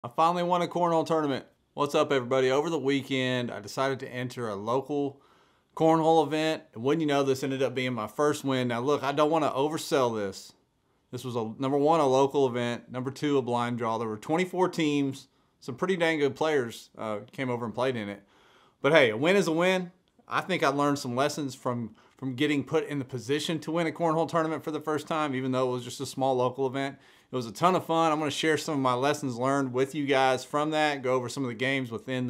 I finally won a cornhole tournament. What's up, everybody? Over the weekend, I decided to enter a local cornhole event. And wouldn't you know, this ended up being my first win. Now, look, I don't want to oversell this. This was, number one, a local event. Number two, a blind draw. There were 24 teams. Some pretty dang good players came over and played in it. But hey, a win is a win. I think I learned some lessons from getting put in the position to win a cornhole tournament for the first time, even though it was just a small local event. It was a ton of fun. I'm going to share some of my lessons learned with you guys from that, go over some of the games within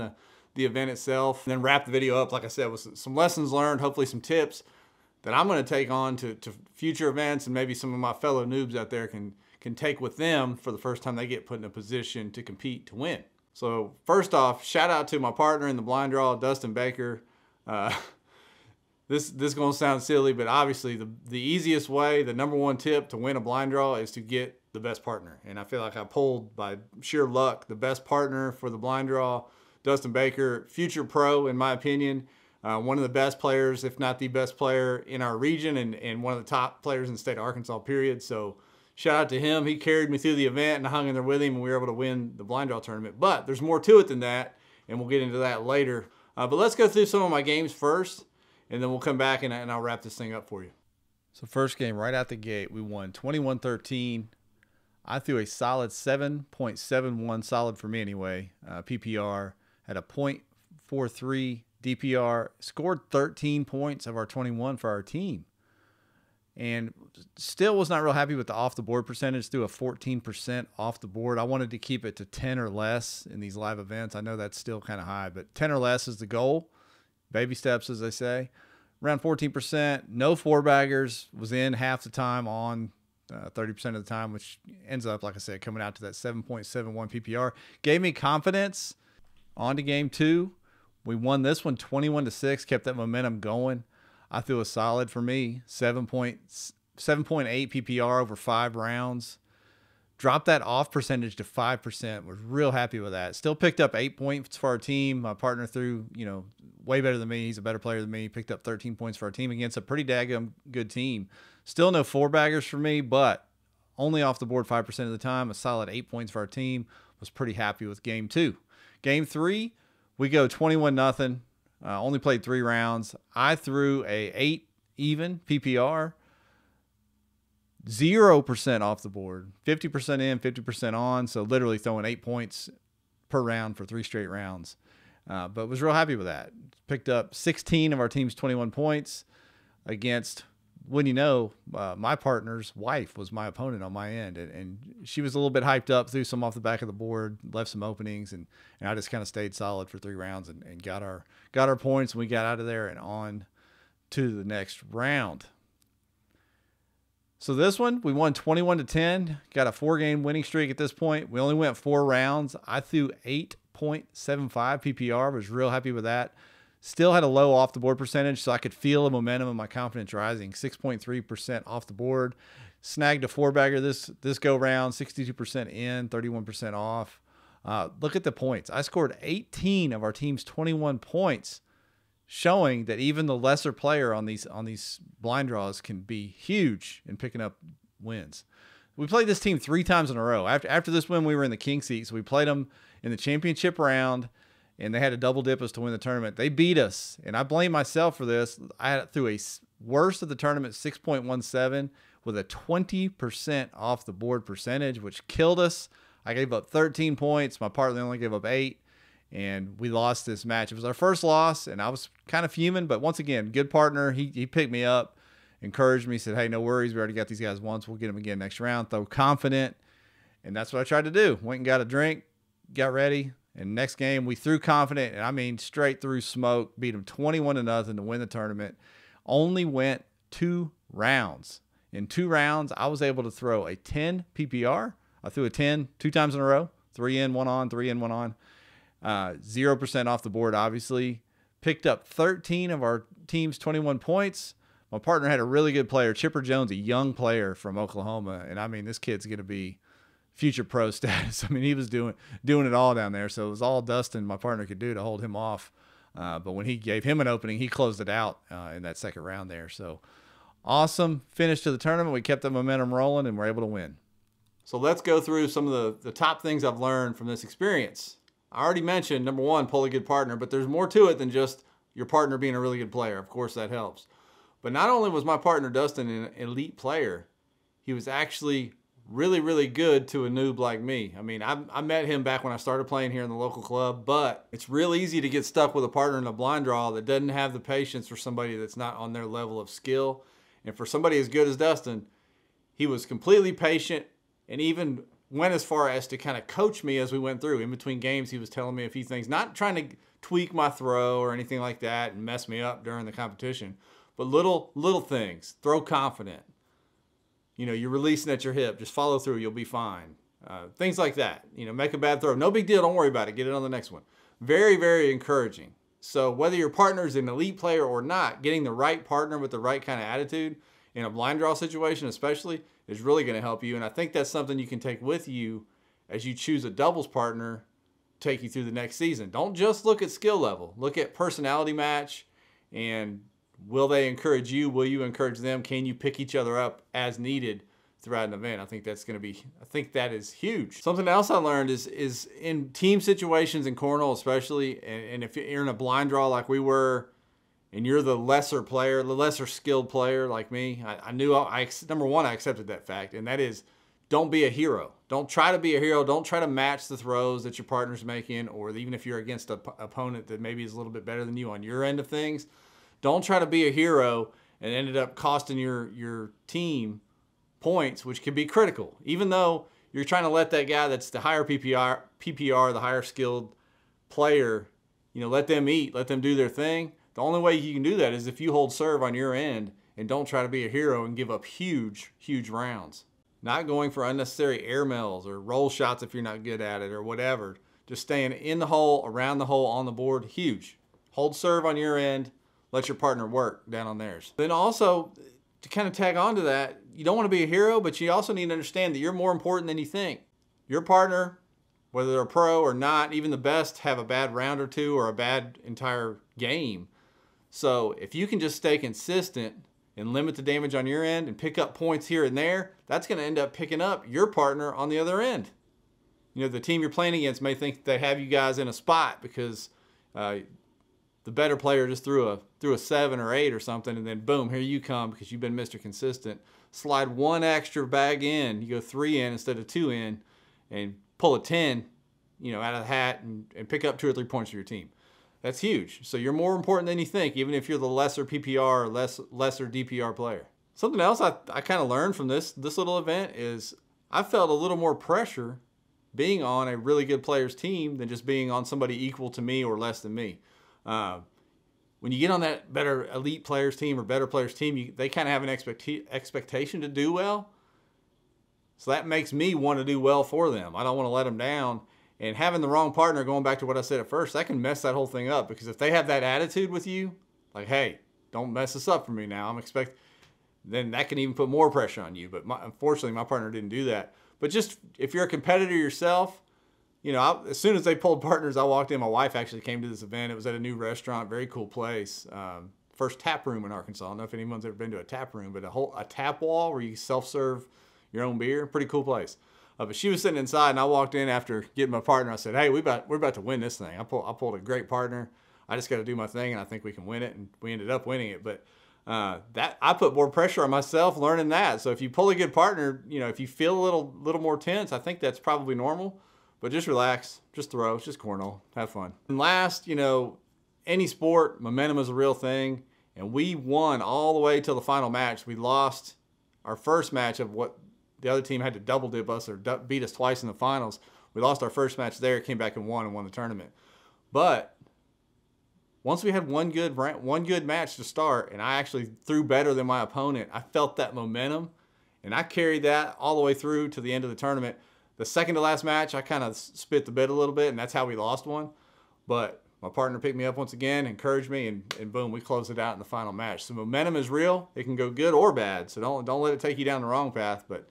the event itself, and then wrap the video up, like I said, with some lessons learned, hopefully some tips that I'm going to take on to future events, and maybe some of my fellow noobs out there can take with them for the first time they get put in a position to compete to win. So first off, shout out to my partner in the blind draw, Dustin Baker. This is going to sound silly, but obviously the easiest way, the number one tip to win a blind draw is to get the best partner. And I feel like I pulled, by sheer luck, the best partner for the blind draw, Dustin Baker, future pro in my opinion, one of the best players, if not the best player in our region, and one of the top players in the state of Arkansas, period. So shout out to him. He carried me through the event, and I hung in there with him, and we were able to win the blind draw tournament. But there's more to it than that, and we'll get into that later. But let's go through some of my games first, and then we'll come back and I'll wrap this thing up for you. So first game, right out the gate, we won 21-13. I threw a solid 7.71, solid for me anyway, PPR, had a .43 DPR, scored 13 points of our 21 for our team. And still was not real happy with the off-the-board percentage, threw a 14% off the board. I wanted to keep it to 10 or less in these live events. I know that's still kind of high, but 10 or less is the goal. Baby steps, as they say. Around 14%. No four-baggers. Was in half the time, on 30% of the time, which ends up, like I said, coming out to that 7.71 PPR. Gave me confidence. On to game two. We won this one 21-6, kept that momentum going. I threw a solid for me, 7.8 PPR over 5 rounds. Dropped that off percentage to 5%. Was real happy with that. Still picked up 8 points for our team. My partner threw, way better than me. He's a better player than me. Picked up 13 points for our team against a pretty daggum good team. Still no four-baggers for me, but only off the board 5% of the time. A solid 8 points for our team. Was pretty happy with game two. Game three, we go 21-0. Only played 3 rounds. I threw a 8 even PPR. 0% off the board. 50% in, 50% on. So literally throwing 8 points per round for 3 straight rounds. But was real happy with that. Picked up 16 of our team's 21 points against, when my partner's wife was my opponent on my end. And she was a little bit hyped up, threw some off the back of the board, left some openings, and I just kind of stayed solid for 3 rounds and got our points, and we got out of there and on to the next round. So this one, we won 21-10, got a 4-game winning streak at this point. We only went 4 rounds. I threw 8.75 PPR, was real happy with that. Still had a low off the board percentage, so I could feel the momentum of my confidence rising. 6.3% off the board. Snagged a 4-bagger this go round, 62% in, 31% off. Look at the points. I scored 18 of our team's 21 points, showing that even the lesser player on these blind draws can be huge in picking up wins. We played this team 3 times in a row. After this win, we were in the king seat, so we played them in the championship round, and they had to double dip us to win the tournament. They beat us, and I blame myself for this. I threw a worst of the tournament, 6.17, with a 20% off the board percentage, which killed us. I gave up 13 points. My partner only gave up 8. And we lost this match. It was our first loss, and I was kind of fuming. But once again, good partner. He picked me up, encouraged me, said, hey, no worries. We already got these guys once. We'll get them again next round. Though confident. And that's what I tried to do. Went and got a drink, got ready. And next game, we threw confident. And I mean, straight through smoke. Beat them 21-0 to win the tournament. Only went 2 rounds. In 2 rounds, I was able to throw a 10 PPR. I threw a 10 2 times in a row. 3 in, 1 on, 3 in, 1 on. 0% off the board, obviously. Picked up 13 of our team's 21 points. My partner had a really good player, Chipper Jones, a young player from Oklahoma. And I mean, this kid's going to be future pro status. I mean, he was doing it all down there. So it was all Dustin, my partner, could do to hold him off. But when he gave him an opening, he closed it out in that second round there. So awesome finish to the tournament. We kept the momentum rolling and were able to win. So let's go through some of the top things I've learned from this experience. I already mentioned, number one, pull a good partner, but there's more to it than just your partner being a really good player. Of course, that helps. But not only was my partner Dustin an elite player, he was actually really, really good to a noob like me. I mean, I met him back when I started playing here in the local club, but it's real easy to get stuck with a partner in a blind draw that doesn't have the patience for somebody that's not on their level of skill. And for somebody as good as Dustin, he was completely patient and even went as far as to kind of coach me as we went through. In between games, he was telling me a few things, not trying to tweak my throw or anything like that and mess me up during the competition, but little things. Throw confident. You know, you're releasing at your hip. Just follow through. You'll be fine. Things like that. You know, make a bad throw. No big deal. Don't worry about it. Get it on the next one. Very, very encouraging. So whether your partner is an elite player or not, getting the right partner with the right kind of attitude in a blind draw situation especially is really going to help you. And I think that's something you can take with you as you choose a doubles partner to take you through the next season. Don't just look at skill level. Look at personality match and will they encourage you? Will you encourage them? Can you pick each other up as needed throughout an event? I think that is huge. Something else I learned is in team situations in Cornhole especially, and if you're in a blind draw like we were, and you're the lesser player, the lesser skilled player like me, number one, I accepted that fact, and that is don't be a hero. Don't try to be a hero. Don't try to match the throws that your partner's making, or even if you're against an opponent that maybe is a little bit better than you on your end of things. Don't try to be a hero and ended up costing your team points, which can be critical. Even though you're trying to let that guy that's the higher PPR, the higher skilled player, you know, let them eat, let them do their thing. The only way you can do that is if you hold serve on your end and don't try to be a hero and give up huge, huge rounds. Not going for unnecessary air mails or roll shots if you're not good at it or whatever. Just staying in the hole, around the hole, on the board, huge. Hold serve on your end. Let your partner work down on theirs. Then also, to kind of tag on to that, you don't want to be a hero, but you also need to understand that you're more important than you think. Your partner, whether they're a pro or not, even the best have a bad round or two or a bad entire game. So if you can just stay consistent and limit the damage on your end and pick up points here and there, that's going to end up picking up your partner on the other end. You know, the team you're playing against may think they have you guys in a spot because the better player just threw a 7 or 8 or something, and then boom, here you come because you've been Mr. Consistent. Slide one extra bag in, you go 3 in instead of 2 in, and pull a 10, you know, out of the hat and pick up 2 or 3 points for your team. That's huge. So you're more important than you think, even if you're the lesser PPR or lesser DPR player. Something else I kind of learned from this little event is I felt a little more pressure being on a really good player's team than just being on somebody equal to me or less than me. When you get on that better elite players team or better players team, they kind of have an expectation to do well. So that makes me want to do well for them. I don't want to let them down. And having the wrong partner, going back to what I said at first, that can mess that whole thing up. Because if they have that attitude with you, like, hey, don't mess this up for me now, then that can even put more pressure on you. But unfortunately, my partner didn't do that. But just if you're a competitor yourself, you know, as soon as they pulled partners, I walked in. My wife actually came to this event. It was at a new restaurant, very cool place. First tap room in Arkansas. I don't know if anyone's ever been to a tap room, but a tap wall where you self-serve your own beer. Pretty cool place. But she was sitting inside, and I walked in after getting my partner. I said, "Hey, we're about to win this thing. I pulled a great partner. I just got to do my thing, and I think we can win it." And we ended up winning it. But that I put more pressure on myself learning that. So if you pull a good partner, you know, if you feel a little more tense, I think that's probably normal. But just relax, just throw, it's just cornhole, have fun. And last, you know, any sport, momentum is a real thing. And we won all the way till the final match. We lost our first match of what the other team had to double dip us or beat us twice in the finals. We lost our first match there, came back and won the tournament. But once we had one good match to start, and I actually threw better than my opponent, I felt that momentum, and I carried that all the way through to the end of the tournament. The second to last match, I kind of spit the bit a little bit, and that's how we lost one. But my partner picked me up once again, encouraged me, and boom, we closed it out in the final match. So momentum is real. It can go good or bad, so don't let it take you down the wrong path. But,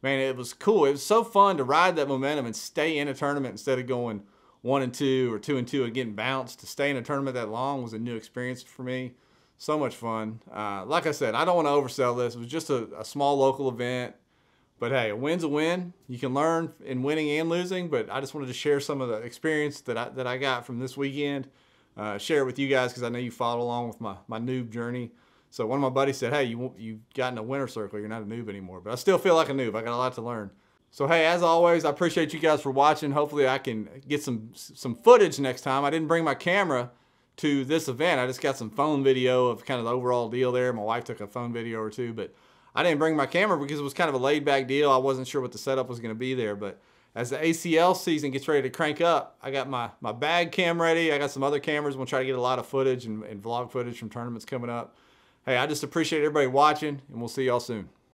man, it was cool. It was so fun to ride that momentum and stay in a tournament instead of going 1-2 or 2-2 and getting bounced. To stay in a tournament that long was a new experience for me. So much fun. Like I said, I don't want to oversell this. It was just a small local event. But hey, a win's a win. You can learn in winning and losing, but I just wanted to share some of the experience that I got from this weekend. Share it with you guys because I know you followed along with my noob journey. So one of my buddies said, hey, you got in a winner circle. You're not a noob anymore. But I still feel like a noob. I got a lot to learn. So hey, as always, I appreciate you guys for watching. Hopefully I can get some footage next time. I didn't bring my camera to this event. I just got some phone video of kind of the overall deal there. My wife took a phone video or two, but I didn't bring my camera because it was kind of a laid back deal. I wasn't sure what the setup was going to be there, but as the ACL season gets ready to crank up, I got my bag cam ready. I got some other cameras. We'll try to get a lot of footage and vlog footage from tournaments coming up. Hey, I just appreciate everybody watching, and we'll see y'all soon.